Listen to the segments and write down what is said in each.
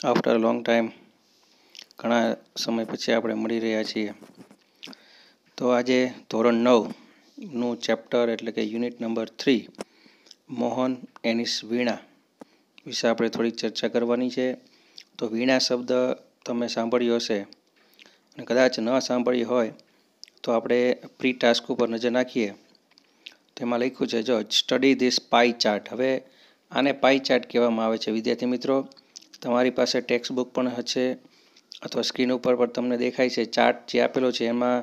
After long time ઘણા સમય પછી આપણે મળી રહ્યા છીએ. તો આજે ધોરણ 9નું ચેપ્ટર એટલે કે યુનિટ નંબર 3 મોહન એનિસ વીણા વિશે આપણે થોડીક ચર્ચા કરવાની છે. તો વીણા શબ્દ તમે સાંભળ્યો હશે અને કદાચ ન સાંભળી હોય તો આપણે પ્રી ટાસ્ક ઉપર નજર નાખીએ. તેમાં લખ્યું છે જો સ્ટડી ધીસ પાઈ ચાર્ટ. હવે આને પાઈ ચાર્ટ કહેવામાં આવે છે. વિદ્યાર્થી મિત્રો, તમારી પાસે ટેક્સ્ટ બુક પણ હશે અથવા સ્ક્રીન ઉપર પણ તમને દેખાય છે ચાર્ટ જે આપેલો છે. એમાં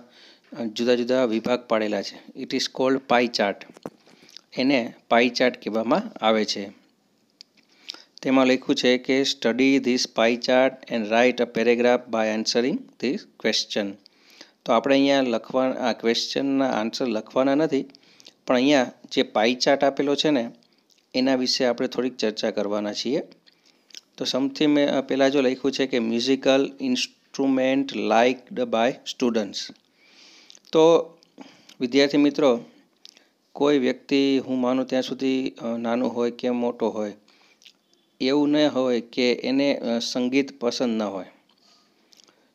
જુદા જુદા વિભાગ પાડેલા છે. It is called pi chart. એને પાઈ ચાર્ટ કહેવામાં આવે છે. તેમાં લખ્યું છે કે study this pie chart and write a paragraph by answering this question. તો આપણે અહીંયા આ ક્વેશ્ચનના આન્સર લખવાના નથી, પણ અહીંયા જે પાઈ ચાર્ટ આપેલો છે ને એના વિશે આપણે થોડીક ચર્ચા કરવાના છીએ. તો સૌથી પહેલાં જો લખ્યું છે કે musical instrument liked by students. તો વિદ્યાર્થી મિત્રો, કોઈ વ્યક્તિ હું માનું ત્યાં સુધી નાનું હોય કે મોટો હોય, એવું ન હોય કે એને સંગીત પસંદ ન હોય.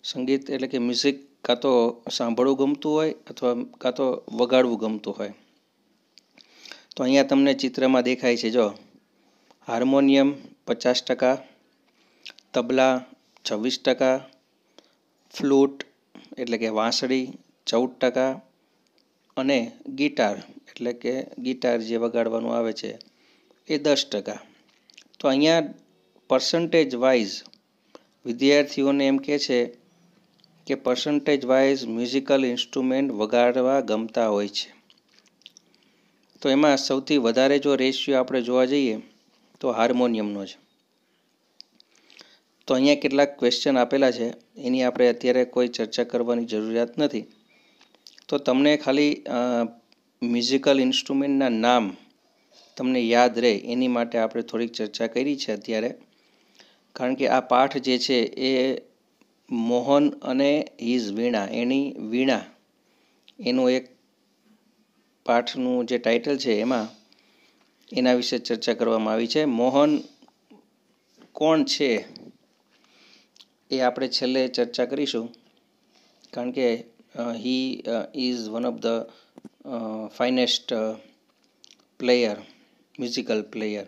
સંગીત એટલે કે મ્યુઝિક કાં તો સાંભળવું ગમતું હોય અથવા કાં તો વગાડવું ગમતું હોય. તો અહીંયા તમને ચિત્રમાં દેખાય છે જો હાર્મોનિયમ 50%, તબલા 26%, ફ્લૂટ એટલે કે વાંસળી 14% અને ગિટાર એટલે કે ગિટાર જે વગાડવાનું આવે છે એ 10%. તો અહીંયા પર્સન્ટેજ વાઇઝ વિદ્યાર્થીઓને એમ કહે છે કે પર્સન્ટેજ વાઇઝ મ્યુઝિકલ ઇન્સ્ટ્રુમેન્ટ વગાડવા ગમતા હોય છે. તો એમાં સૌથી વધારે જો રેશિયો આપણે જોવા જઈએ તો હાર્મોનિયમનો છે. તો અહીંયા કેટલાક ક્વેશ્ચન આપેલા છે, એની આપણે અત્યારે કોઈ ચર્ચા કરવાની જરૂરિયાત નથી. તો તમને ખાલી મ્યુઝિકલ ઇન્સ્ટ્રુમેન્ટના નામ તમને યાદ રહે એની માટે આપણે થોડીક ચર્ચા કરી છે અત્યારે. કારણ કે આ પાઠ જે છે એ મોહન અને હિઝ વીણા, એની વીણા એનું એક પાઠનું જે ટાઇટલ છે એમાં એના વિશે ચર્ચા કરવામાં આવી છે. મોહન કોણ છે એ આપણે છેલ્લે ચર્ચા કરીશું, કારણ કે he is one of the finest player, musical player.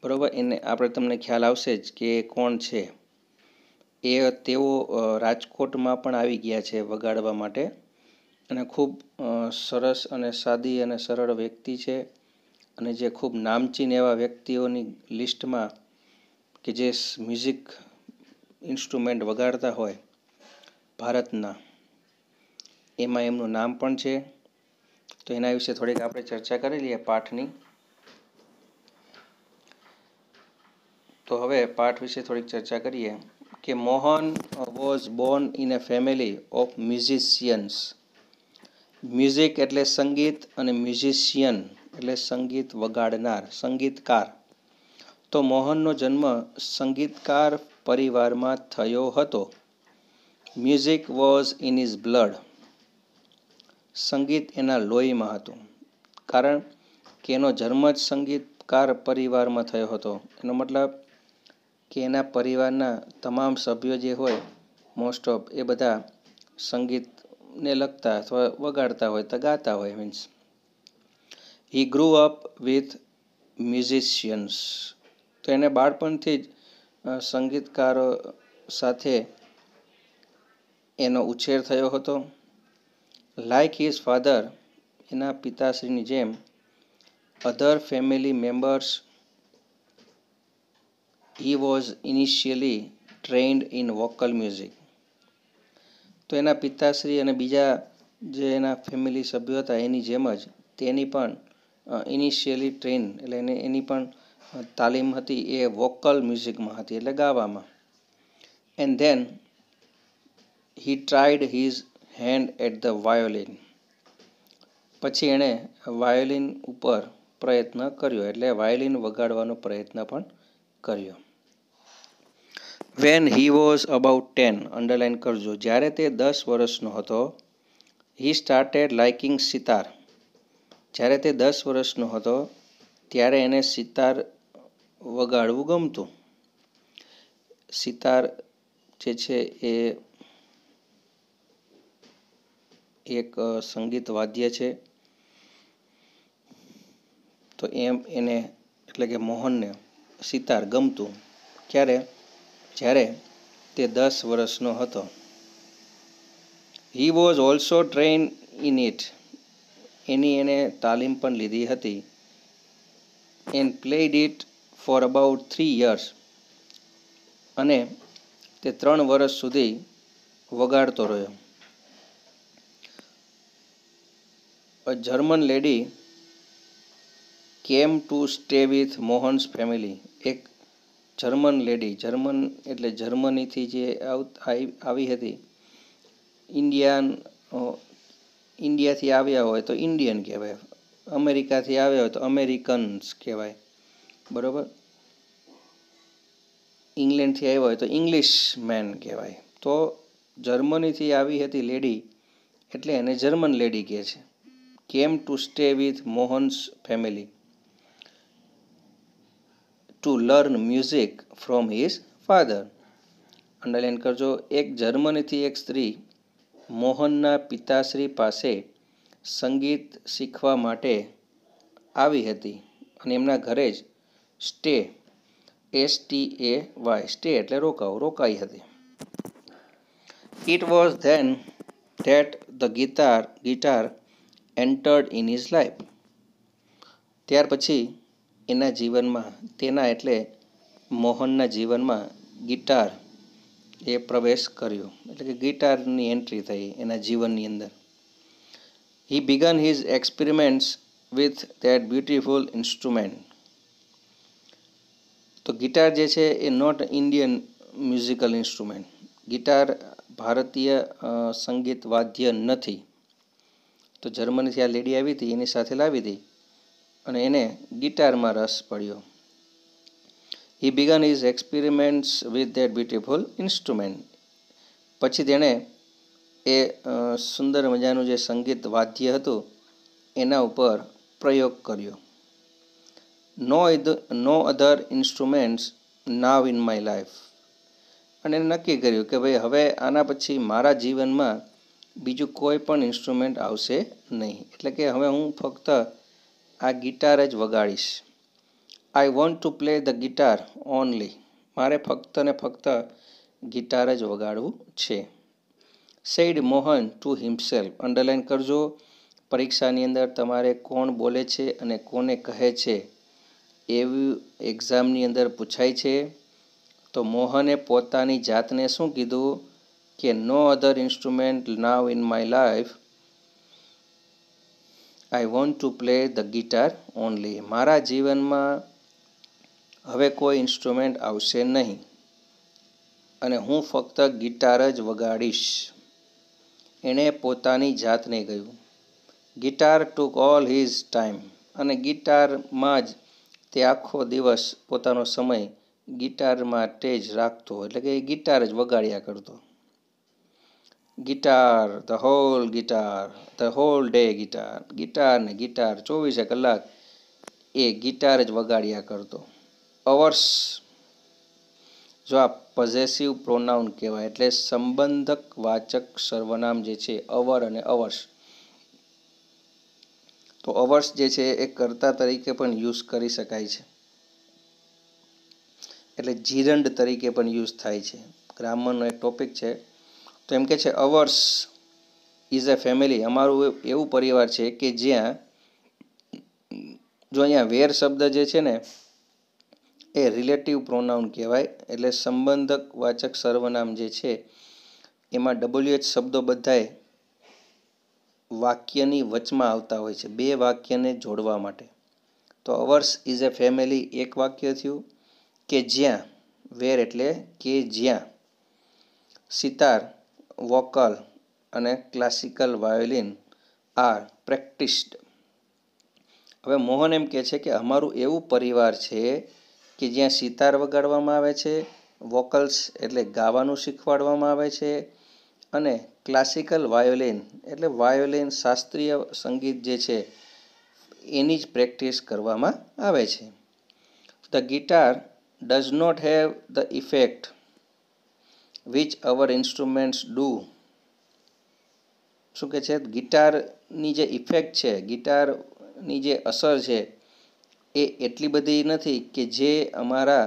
બરાબર, એને આપણે તમને ખ્યાલ આવશે જ કે કોણ છે. તેઓ રાજકોટમાં પણ આવી ગયા છે વગાડવા માટે અને ખૂબ સરસ અને સાદી અને સરળ વ્યક્તિ છે. અને જે ખૂબ નામચીન એવા વ્યક્તિઓની લિસ્ટમાં કે જે મ્યુઝિક ઇન્સ્ટ્રુમેન્ટ વગાડતા હોય ભારતના, એમાં એમનું નામ પણ છે. તો એના વિશે થોડીક આપણે ચર્ચા કરી લઈએ પાઠની. તો હવે પાઠ વિશે થોડીક ચર્ચા કરીએ કે Mohan was Born in A family of musicians. Music એટલે સંગીત અને મ્યુઝિશિયન એટલે સંગીત વગાડનાર, સંગીતકાર. તો મોહનનો જન્મ સંગીતકાર પરિવારમાં થયો હતો. Music was in his blood. સંગીત એના લોહીમાં હતું, કારણ કે એનો જન્મ જ સંગીતકાર પરિવારમાં થયો હતો. એનો મતલબ કે એના પરિવારના તમામ સભ્યો જે હોય મોસ્ટ ઓફ એ બધા સંગીતને લગતા અથવા વગાડતા હોય તો ગાતા હોય. Means he ગ્રુ up with musicians. તો એને બાળપણથી જ સંગીતકારો સાથે એનો ઉછેર થયો હતો. લાઇક હિઝ ફાધર, એના પિતાશ્રીની જેમ, other family members, he was initially trained in vocal music. તો એના પિતાશ્રી અને બીજા જે એના ફેમિલી સભ્યો હતા એની જેમ જ તેની પણ ઇનિશિયલી ટ્રેન એટલે એની પણ તાલીમ હતી એ વોકલ મ્યુઝિકમાં હતી, એટલે ગાવામાં. And then he tried his hand at the violin. પછી એણે વાયોલિન ઉપર પ્રયત્ન કર્યો, એટલે વાયોલિન વગાડવાનો પ્રયત્ન પણ કર્યો. When he was about 10, underline કરજો, જ્યારે તે 10 વર્ષનો હતો. He started liking sitar. જ્યારે તે 10 વર્ષનો હતો ત્યારે એને સિતાર વગાડવું ગમતું. સિતાર જે છે એ એક સંગીત વાદ્ય છે. તો એને એટલે કે મોહનને સિતાર ગમતું. જ્યારે તે 10 વર્ષનો હતો. He was also train in it. એને તાલીમ પણ લીધી હતી. And played it for about 3 years. અને તે 3 વર્ષ સુધી વગાડતો રહ્યો. A German lady came to stay with Mohan's family. એક જર્મન લેડી, જર્મન એટલે જર્મનીથી જે આવી હતી. ઇન્ડિયાથી આવ્યા હોય તો ઇન્ડિયન કહેવાય, અમેરિકાથી આવ્યા હોય તો અમેરિકન્સ કહેવાય, બરાબર. ઇંગ્લેન્ડથી આવ્યા હોય તો ઇંગ્લિશ મેન કહેવાય. તો જર્મનીથી આવી હતી લેડી એટલે એને જર્મન લેડી કહે છે. કેમ to stay with Mohan's family to learn music from his father. Underline કરજો. એક જર્મનીથી એક સ્ત્રી મોહનના પિતાશ્રી પાસે સંગીત શીખવા માટે આવી હતી અને એમના ઘરે જ સ્ટે સ્ટે એટલે રોકાઈ હતી. It was then that the guitar entered in his life. ત્યાર પછી એના જીવનમાં, તેના એટલે મોહનના જીવનમાં ગિટાર એ પ્રવેશ કર્યો, એટલે કે ગિટારની એન્ટ્રી થઈ એના જીવનની અંદર. He began his experiments with that beautiful instrument. તો ગિટાર જે છે એ not Indian musical instrument. Guitar ભારતીય સંગીત વાદ્ય નથી. તો જર્મનીથી આ લેડી આવી હતી, એની સાથે લાવી હતી અને એને ગિટારમાં રસ પડ્યો. He began his experiments with that beautiful instrument. પછી તેણે એ સુંદર મજાનું જે સંગીત વાદ્ય હતું એના ઉપર પ્રયોગ કર્યો. No other instruments now in my life. અને એને નક્કી કર્યું કે ભાઈ હવે આના પછી મારા જીવનમાં બીજું કોઈ પણ ઇન્સ્ટ્રુમેન્ટ આવશે નહીં. એટલે કે હવે હું ફક્ત આ ગિટાર જ વગાડીશ. I want to play the guitar only. મારે ફક્ત ને ફક્ત ગિટાર જ વગાડવું છે. Said Mohan to himself. Underline કરજો. પરીક્ષાની અંદર તમારે કોણ બોલે છે અને કોને કહે છે એવું એક્ઝામની અંદર પૂછાય છે. તો મોહને પોતાની જાતને શું કીધું કે no other instrument now in my life, I want to play the guitar only. મારા જીવનમાં હવે કોઈ ઇન્સ્ટ્રુમેન્ટ આવશે નહીં અને હું ફક્ત ગિટાર જ વગાડીશ. એણે પોતાની જાતને કહ્યું. ગિટાર ટુક ઓલ હિઝ ટાઈમ. અને ગિટારમાં જ તે આખો દિવસ પોતાનો સમય ગિટાર માટે જ રાખતો, એટલે કે ગિટાર જ વગાડ્યા કરતો. Guitar, the hall day guitar ને ગિટાર 24 કલાક એ ગિટાર જ વગાડ્યા કરતો. અવર્સ, જો આ પોઝેસિવ પ્રોનાઉન કહેવાય, એટલે સંબંધક વાચક સર્વનામ જે છે અવર અને અવર્સ. તો અવર્સ જે છે એ કર્તા તરીકે પણ યુઝ કરી શકાય છે, એટલે જીરંડ તરીકે પણ યુઝ થાય છે. ગ્રામરનો એક ટોપિક છે. તો એમ કે છે અવર્સ ઇઝ અ ફેમિલી. અમારું એવું પરિવાર છે કે જ્યાં, જો અહીંયા વેર શબ્દ જે છે ને એ રિલેટિવ પ્રોનાઉન કહેવાય, એટલે સંબંધક વાચક સર્વનામ જે છે એમાં WH શબ્દો બધાય વાક્યની વચમાં આવતા હોય છે, બે વાક્યને જોડવા માટે. તો અવર્સ ઇઝ અ ફેમિલી એક વાક્ય થયું કે જ્યાં, વેર એટલે કે જ્યાં, સિતાર, વોકલ અને ક્લાસિકલ વાયોલિન આર પ્રેક્ટિસ્ડ. હવે મોહન એમ કહે છે કે અમારું એવું પરિવાર છે કે જ્યાં સિતાર વગાડવામાં આવે છે, વોકલ્સ એટલે ગાવાનું શીખવાડવામાં આવે છે, અને ક્લાસિકલ વાયોલિન એટલે વાયોલિન શાસ્ત્રીય સંગીત જે છે એની જ પ્રેક્ટિસ કરવામાં આવે છે. The guitar does not have the effect. Which our instruments do. શું કે છે, ગિટારની જે ઇફેક્ટ છે, ગિટારની જે અસર છે એ એટલી બધી નથી કે જે અમારા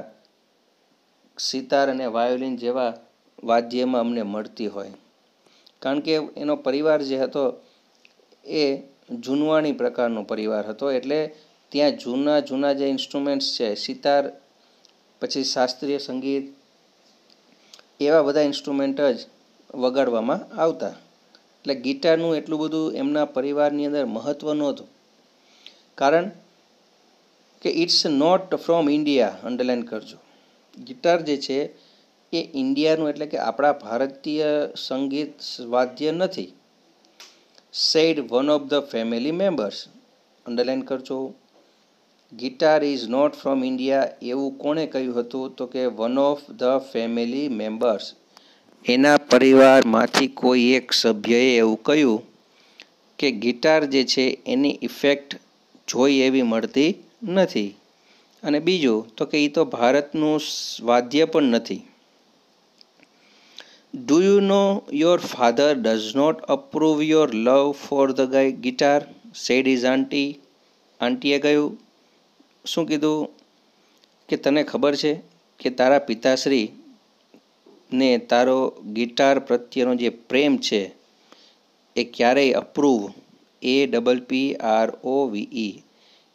સિતાર અને વાયોલિન જેવા વાદ્યમાં અમને મળતી હોય. કારણ કે એનો પરિવાર જે હતો એ જૂનવાણી પ્રકારનો પરિવાર હતો, એટલે ત્યાં જૂના જૂના જે ઇન્સ્ટ્રુમેન્ટ્સ છે, સિતાર પછી શાસ્ત્રીય સંગીત, એવા બધા ઇન્સ્ટ્રુમેન્ટ જ વગાડવામાં આવતા. એટલે ગિટારનું એટલું બધું એમના પરિવારની અંદર મહત્ત્વ નહોતું. કારણ કે it's not from India. Underline કરજો, ગિટાર જે છે એ ઇન્ડિયાનું એટલે કે આપણા ભારતીય સંગીત વાદ્ય નથી. Said one of the family members. Underline કરજો, guitar is not from India એવું કોણે કહ્યું હતું? તો કે one of the family members, એના પરિવારમાંથી કોઈ એક સભ્યએ એવું કહ્યું કે ગિટાર જે છે એની ઇફેક્ટ જોઈ એવી મળતી નથી. અને બીજું તો કે એ તો ભારતનું વાદ્ય પણ નથી. Do you know your father does not approve your love for the guitar, said his aunty. આંટીએ કહ્યું, શું કીધું કે તને ખબર છે કે તારા પિતાશ્રી ને તારો ગિટાર પ્રત્યેનો જે પ્રેમ છે એ ક્યારેય અપ્રૂવ, APPROVE,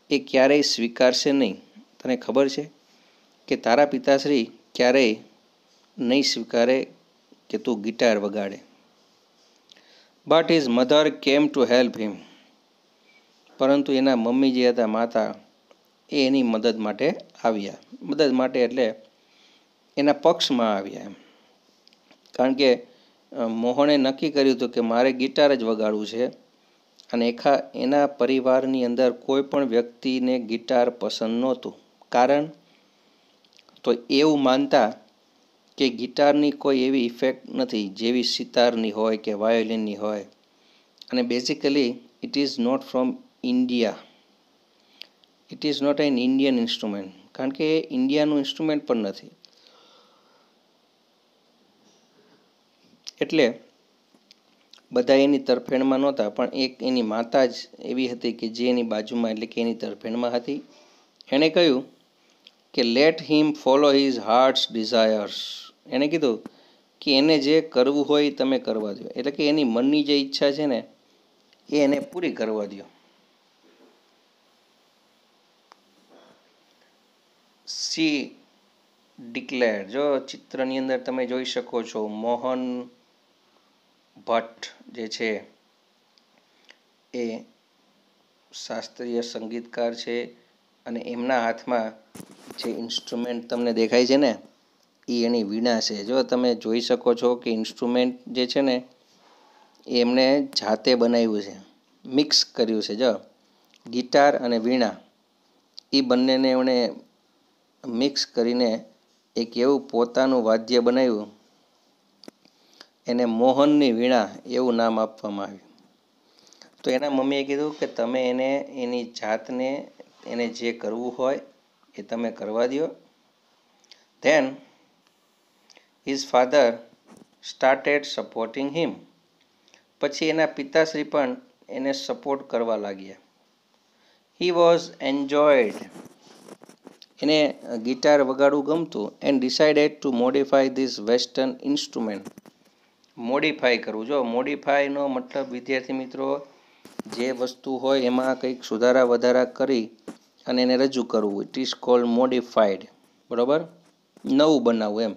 એ ક્યારેય સ્વીકારશે નહીં. તને ખબર છે કે તારા પિતાશ્રી ક્યારેય નહીં સ્વીકારે કે તું ગિટાર વગાડે. But his mother came to help him. પરંતુ એના મમ્મી જે હતા, માતા, એ એની મદદ માટે આવ્યા. મદદ માટે એટલે એના પક્ષમાં આવ્યા એમ. કારણ કે મોહને નક્કી કર્યું હતું કે મારે ગિટાર જ વગાડવું છે, અને એના પરિવારની અંદર કોઈ પણ વ્યક્તિને ગિટાર પસંદ નહોતું. કારણ તો એવું માનતા કે ગિટારની કોઈ એવી ઇફેક્ટ નથી જેવી સિતારની હોય કે વાયોલિનની હોય. અને basically it is not from India. It is not an Indian instrument. કારણ કે એ ઇન્ડિયાનું ઇન્સ્ટ્રુમેન્ટ પણ નથી. એટલે બધા એની તરફેણમાં નહોતા, પણ એક એની માતા જ એવી હતી કે જે એની બાજુમાં એટલે કે એની તરફેણમાં હતી. એણે કહ્યું કે લેટ હિમ ફોલો હિઝ હાર્ટ્સ ડિઝાયર્સ. એણે કીધું કે એને જે કરવું હોય તમે કરવા દો. એટલે કે એની મનની જે ઈચ્છા છે ને એ એને પૂરી કરવા દો. C declare. જો ચિત્રની અંદર તમે જોઈ શકો છો, મોહન ભટ્ટ જે છે એ શાસ્ત્રીય સંગીતકાર છે, અને એમના હાથમાં જે ઇન્સ્ટ્રુમેન્ટ તમને દેખાય છે ને એ એની વીણા છે. જો તમે જોઈ શકો છો કે ઇન્સ્ટ્રુમેન્ટ જે છે ને એ એમણે જાતે બનાવ્યું છે, મિક્સ કર્યું છે. જો ગિટાર અને વીણા એ બંનેને એમણે મિક્સ કરીને એક એવું પોતાનું વાદ્ય બનાવ્યું, એને મોહનની વીણા એવું નામ આપવામાં આવ્યું. તો એના મમ્મીએ કીધું કે તમે એને એની જાતને એને જે કરવું હોય એ તમે કરવા દો. Then his father started supporting him. પછી એના પિતાશ્રી પણ એને સપોર્ટ કરવા લાગ્યા. He was enjoyed. એને ગિટાર વગાડવું ગમતું. And decided to modify this western instrument. Modify કરવું. જો મોડિફાયનો મતલબ વિદ્યાર્થી મિત્રો, જે વસ્તુ હોય એમાં કંઈક સુધારા વધારા કરી અને એને રજૂ કરવું. It is called modified. બરાબર, નવું બનાવવું એમ.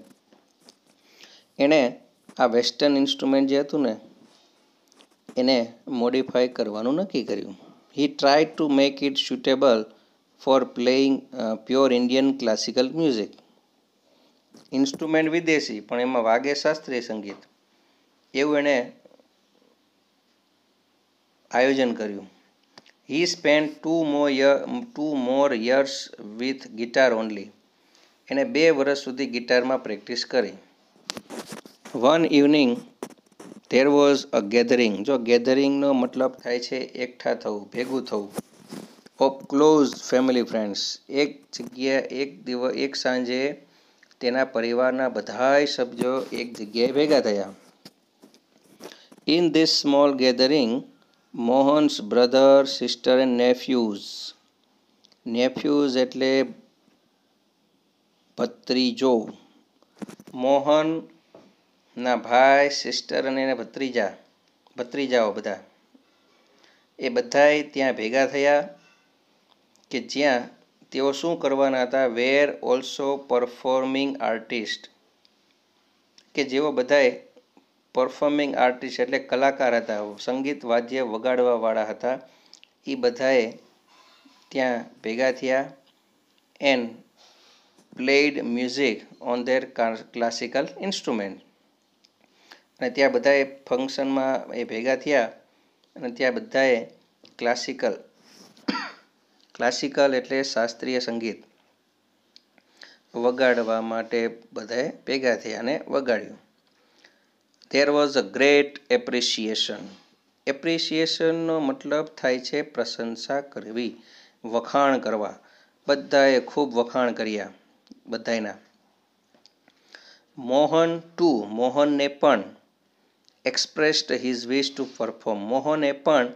એણે આ વેસ્ટર્ન ઇન્સ્ટ્રુમેન્ટ જે હતું ને એને મોડિફાય કરવાનું નક્કી કર્યું. He try to make it suitable for playing pure Indian classical music. Instrument વિદેશી પણ એમાં વાગે શાસ્ત્રીય સંગીત, એવું એણે આયોજન કર્યું. He spend 2 more years with guitar only. એણે 2 વર્ષ સુધી ગિટારમાં પ્રેક્ટિસ કરી. One evening there was a gathering. જો ગેધરિંગનો મતલબ થાય છે એકઠા થવું, ભેગું થવું. Of close family friends. એક જગ્યાએ એક સાંજે તેના પરિવારના બધાય સભ્યો એક જગ્યાએ ભેગા થયા. In this small gathering, Mohan's brother, sister and nephews એટલે ભત્રીજો. મોહનના ભાઈ, સિસ્ટર અને એના ભત્રીજાઓ બધા એ બધાય ત્યાં ભેગા થયા કે જ્યાં તેઓ શું કરવાના હતા? વેર ઓલ્સો પરફોર્મિંગ આર્ટિસ્ટ, કે જેઓ બધાય પરફોર્મિંગ આર્ટિસ્ટ એટલે કલાકાર હતા, સંગીત વાદ્ય વગાડવા વાળા હતા. એ બધાએ ત્યાં ભેગા થયા and played music on there classical instrument. અને ત્યાં બધાએ ફંક્શનમાં એ ભેગા થયા અને ત્યાં બધાએ ક્લાસિકલ એટલે શાસ્ત્રીય સંગીત વગાડવા માટે બધાએ ભેગા થયા અને વગાડ્યું. There was a great appreciation. એપ્રિસિએશનનો મતલબ થાય છે પ્રશંસા કરવી, વખાણ કરવા. બધાએ ખૂબ વખાણ કર્યા બધાયના. મોહનને પણ expressed his wish to perform. મોહને પણ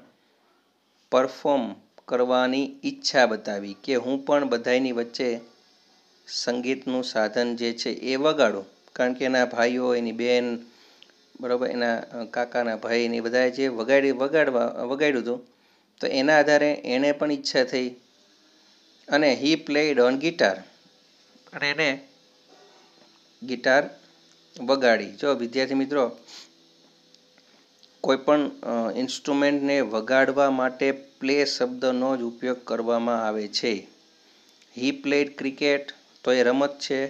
પરફોર્મ કરવાની ઈચ્છા બતાવી કે હું પણ બધાયની વચ્ચે સંગીતનું સાધન જે છે એ વગાડું. કારણ કે એના ભાઈઓ, એની બેન, બરાબર, એના કાકાના ભાઈ એની બધાએ જે વગાડ્યું હતું તો એના આધારે એણે પણ ઈચ્છા થઈ અને હી પ્લેડ ઓન ગિટાર, અને એને ગિટાર વગાડી. જો વિદ્યાર્થી મિત્રો, કોઈ પણ ઇન્સ્ટ્રુમેન્ટને વગાડવા માટે પ્લે શબ્દનો જ ઉપયોગ કરવામાં આવે છે. હી પ્લેડ ક્રિકેટ તો એ રમત છે,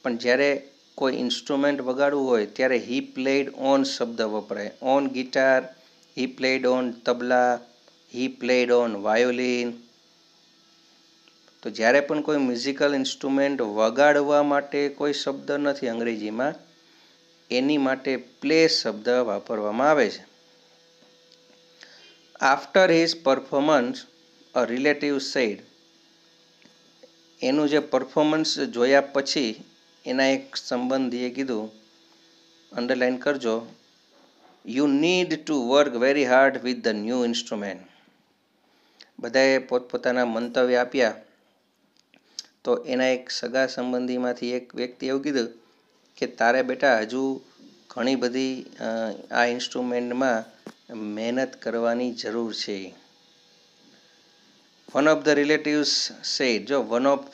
પણ જ્યારે કોઈ ઇન્સ્ટ્રુમેન્ટ વગાડવું હોય ત્યારે હી પ્લેડ ઓન શબ્દ વપરાય. On guitar, he played on tabla, he played on violin. તો જ્યારે પણ કોઈ મ્યુઝિકલ ઇન્સ્ટ્રુમેન્ટ વગાડવા માટે કોઈ શબ્દ નથી અંગ્રેજીમાં, એની માટે પ્લે શબ્દ વાપરવામાં આવે છે. After his performance a relative said, એનું જે પરફોર્મન્સ જોયા પછી એના એક સંબંધીએ કીધું, અંડરલાઈન કરજો, you need to work very hard with the new instrument. બધાએ પોતપોતાના મંતવ્ય આપ્યા. તો એના એક સગા સંબંધીમાંથી એક વ્યક્તિ એવું કીધું કે તારે બેટા હજુ ઘણી બધી આ ઇન્સ્ટ્રુમેન્ટમાં મહેનત કરવાની જરૂર છે. One of the relatives said. જો વન ઓફ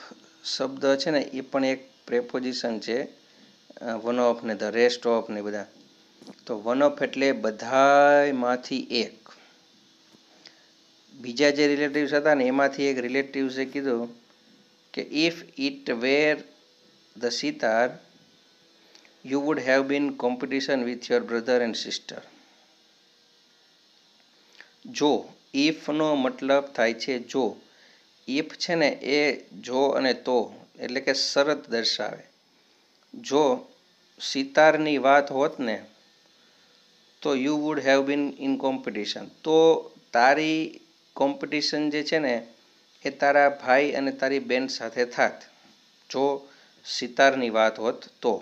શબ્દ છે ને એ પણ એક પ્રેપોઝિશન છે. વન ઓફ ને ધ રેસ્ટ ઓફ ને બધા. તો વન ઓફ એટલે બધામાંથી એક. બીજા જે રિલેટિવ્સ હતા ને એમાંથી એક રિલેટિવ્સે કીધું કે if it were the sitar you would have been competition with your brother and sister. જો, ઇફનો મતલબ થાય છે જો. ઇફ છે ને એ જો અને તો એટલે કે શરત દર્શાવે. જો સિતારની વાત હોત ને તો you would have bin in competition, તો તારી કોમ્પિટિશન જે છે ને એ તારા ભાઈ અને તારી બેન સાથે થાત. જો સિતારની વાત હોત તો.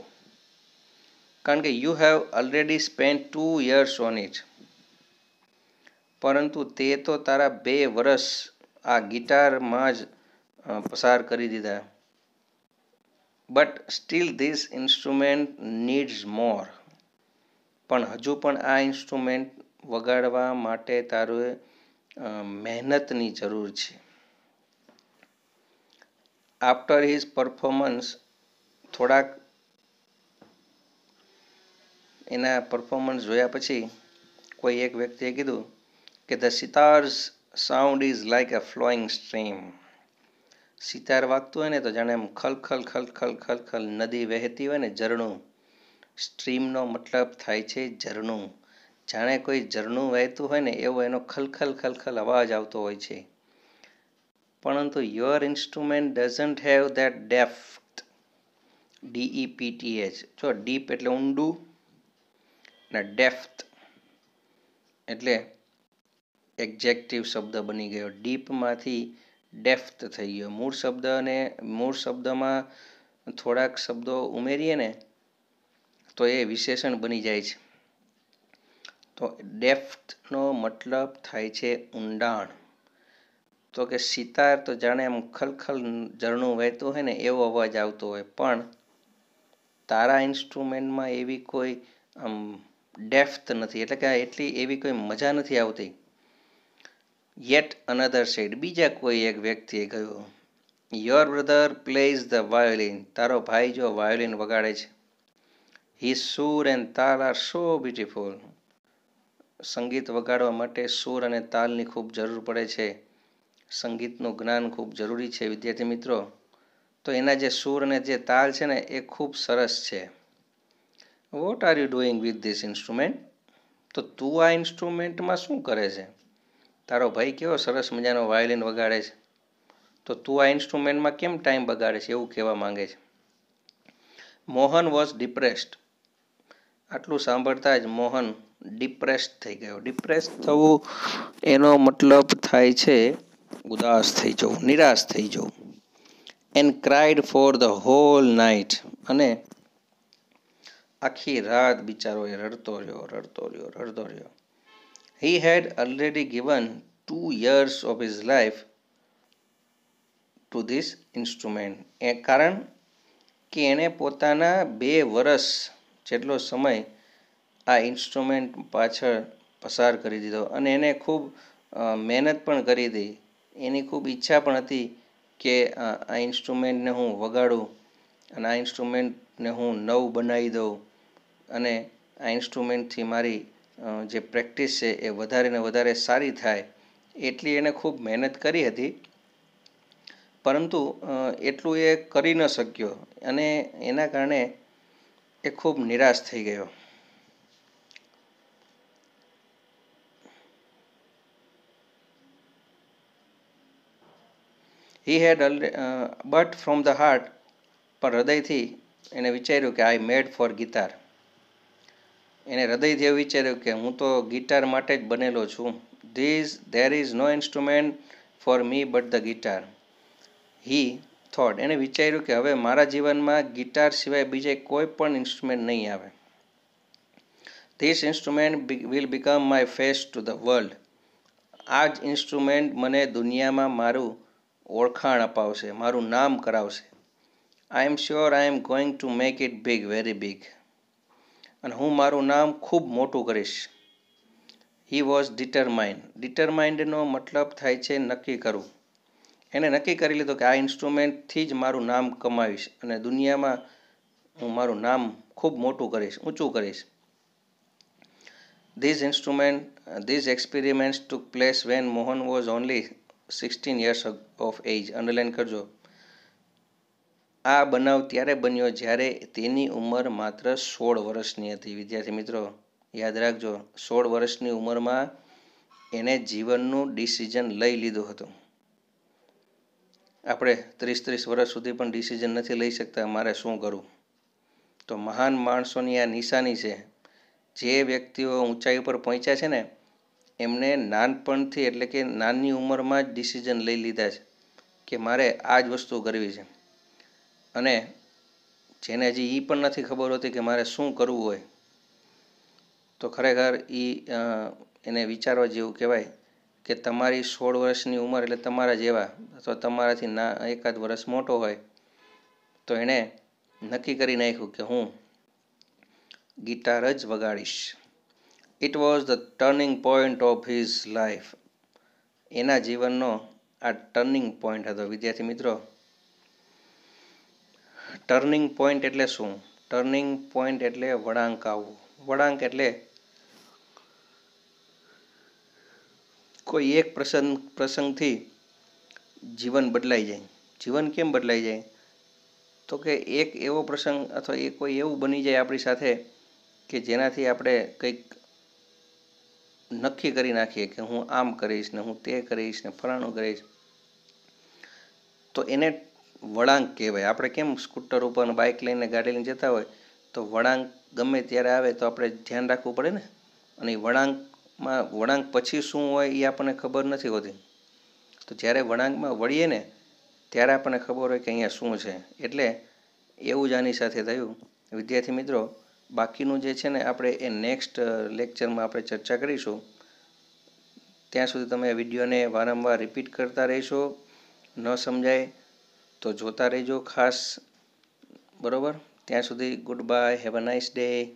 કારણ કે you have already spent 2 years on it. પરંતુ તે તો તારા 2 વર્ષ આ ગિટારમાં જ પસાર કરી દીધા. But still this instrument needs more. પણ હજુ પણ આ ઇન્સ્ટ્રુમેન્ટ વગાડવા માટે તારે મહેનતની જરૂર છે. આફ્ટર હિઝ પરફોર્મન્સ, થોડાક એના પરફોર્મન્સ જોયા પછી કોઈ એક વ્યક્તિએ કીધું કે the sitar's sound is like a flowing stream. Sitar વાગતું હોય ને તો જાણે એમ ખલખલ ખલખલ ખલખલ નદી વહેતી હોય ને, ઝરણું. સ્ટ્રીમનો મતલબ થાય છે ઝરણું. જાણે કોઈ ઝરણું વહેતું હોય ને એવો એનો ખલખલ ખલખલ અવાજ આવતો હોય છે. પરંતુ your instrument doesn't have that depth. DEPTH. જો ડીપ એટલે ઊંડું અને ડેપ્થ એટલે એક્ઝેક્ટિવ શબ્દ બની ગયો. ડીપમાંથી ડેપ્થ થઈ ગયો. મૂળ શબ્દમાં થોડાક શબ્દો ઉમેરીએ ને તો એ વિશેષણ બની જાય છે. તો ડેપ્થનો મતલબ થાય છે ઊંડાણ. તો કે સિતાર તો જાણે આમ ખલખલ ઝરણું વહેતું હોય ને એવો અવાજ આવતો હોય, પણ તારા ઇન્સ્ટ્રુમેન્ટમાં એવી કોઈ આમ ડેપ્થ નથી, એટલે કે એટલી એવી કોઈ મજા નથી આવતી. યેટ અનધર સેડ, બીજા કોઈ એક વ્યક્તિએ કહ્યું, your brother plays the violin, તારો ભાઈ જો વાયોલિન વગાડે છે. હિઝ સૂર એન્ડ તાલ આર સો બ્યુટીફુલ, સંગીત વગાડવા માટે સૂર અને તાલની ખૂબ જરૂર પડે છે. સંગીતનું જ્ઞાન ખૂબ જરૂરી છે વિદ્યાર્થી મિત્રો. તો એના જે સૂર અને જે તાલ છે ને એ ખૂબ સરસ છે. What are you doing with this instrument, તો તું આ ઇન્સ્ટ્રુમેન્ટમાં શું કરે છે? તારો ભાઈ કેવો સરસ મજાનો વાયોલિન વગાડે છે, તો તું આ ઇન્સ્ટ્રુમેન્ટમાં કેમ ટાઈમ બગાડે છે, એવું કહેવા માંગે છે. મોહન વોઝ ડિપ્રેસ્ડ, આટલું સાંભળતા જ મોહન ડિપ્રેસ્ડ થઈ ગયો. ડિપ્રેસ થવું એનો મતલબ થાય છે ઉદાસ થઈ જવું, નિરાશ થઈ જવું. And cried for the whole night, અને આખી રાત બિચારો એ રડતો રહ્યો. He had already given 2 years of his life to this instrument. એ કારણ કે એણે પોતાના 2 વર્ષ જેટલો સમય આ ઇન્સ્ટ્રુમેન્ટ પાછળ પસાર કરી દીધો, અને એને ખૂબ મહેનત પણ કરી હતી. એની ખૂબ ઈચ્છા પણ હતી કે આ ઇન્સ્ટ્રુમેન્ટને હું વગાડું અને આ ઇન્સ્ટ્રુમેન્ટને હું નવું બનાવી દઉં, અને આ ઇન્સ્ટ્રુમેન્ટથી મારી જે પ્રેક્ટિસ છે એ વધારે ને વધારે સારી થાય. એટલી એણે ખૂબ મહેનત કરી હતી, પરંતુ એટલું એ કરી ન શક્યો, અને એના કારણે એ ખૂબ નિરાશ થઈ ગયો. He had but from the heart, પણ હૃદયથી એને વિચાર્યું કે આઈ મેડ ફોર ગિટાર. એને હૃદયથી એવું વિચાર્યું કે હું તો ગિટાર માટે જ બનેલો છું. There is no instrument for me but the guitar. He thought, એને વિચાર્યું કે હવે મારા જીવનમાં ગિટાર સિવાય બીજે કોઈ પણ ઇન્સ્ટ્રુમેન્ટ નહીં આવે. This instrument will become my face to the world. આ જ ઇન્સ્ટ્રુમેન્ટ મને દુનિયામાં મારું ઓળખાણ અપાવશે, મારું નામ કરાવશે. I am sure I am going to make it big, very big. અને હું મારું નામ ખૂબ મોટું કરીશ. He was determined. ડિટરમાઇન્ડનો મતલબ થાય છે નક્કી કરવું. એને નક્કી કરી લીધું કે આ ઇન્સ્ટ્રુમેન્ટથી જ મારું નામ કમાવીશ અને દુનિયામાં હું મારું નામ ખૂબ મોટું કરીશ, ઊંચું કરીશ. These experiments took place when Mohan was only 16 years of age. Underline કરજો. આ બનાવ ત્યારે બન્યો જ્યારે તેની ઉંમર માત્ર 16 વર્ષની હતી. વિદ્યાર્થી મિત્રો યાદ રાખજો, 16 વર્ષની ઉંમરમાં એને જીવનનું ડિસિઝન લઈ લીધું હતું. આપણે 30 વર્ષ સુધી પણ ડિસિઝન નથી લઈ શકતા મારે શું કરવું. તો મહાન માણસોની આ નિશાની છે. જે વ્યક્તિઓ ઊંચાઈ પર પહોંચ્યા છે ને એમને નાનપણથી, એટલે કે નાની ઉંમરમાં જ ડિસિઝન લઈ લીધા છે કે મારે આ જ વસ્તુ કરવી છે. અને જેને હજી એ પણ નથી ખબર હોતી કે મારે શું કરવું હોય, તો ખરેખર એને વિચારવા જેવું કહેવાય કે તમારી 16 વર્ષની ઉંમર એટલે તમારા જેવા અથવા તમારાથી એકાદ વર્ષ મોટો હોય તો એણે નક્કી કરી નાખ્યું કે હું ગિટાર જ વગાડીશ. It was the turning point of his life. એના જીવનનો આ ટર્નિંગ પોઈન્ટ હતો. વિદ્યાર્થી મિત્રો, ટર્નિંગ પોઈન્ટ એટલે શું? ટર્નિંગ પોઈન્ટ એટલે વળાંક આવવું. વળાંક એટલે કોઈ એક પ્રસંગથી જીવન બદલાઈ જાય. જીવન કેમ બદલાઈ જાય? તો કે એક એવો પ્રસંગ અથવા એ કોઈ એવું બની જાય આપણી સાથે કે જેનાથી આપણે કંઈક નક્કી કરી નાખીએ કે હું આમ કરીશ ને હું તે કરીશ ને ફલાણું કરીશ, તો એને વળાંક કહેવાય. આપણે કેમ સ્કૂટર ઉપર બાઇક લઈને ગાડી લઈને જતા હોય તો વળાંક ગમે ત્યારે આવે તો આપણે ધ્યાન રાખવું પડે ને, અને એ વળાંક પછી શું હોય એ આપણને ખબર નથી હોતી. તો જ્યારે વળાંકમાં વળીએ ને ત્યારે આપણને ખબર હોય કે અહીંયા શું છે. એટલે એવું જ આની સાથે થયું. વિદ્યાર્થી મિત્રો, બાકીનું જે છે ને આપણે એ નેક્સ્ટ લેક્ચરમાં આપણે ચર્ચા કરીશું. ત્યાં સુધી તમે વિડીયોને વારંવાર રિપીટ કરતા રહેશો. ન સમજાય તો જોતા રહેજો ખાસ. બરોબર? ત્યાં સુધી good bye, have a nice day.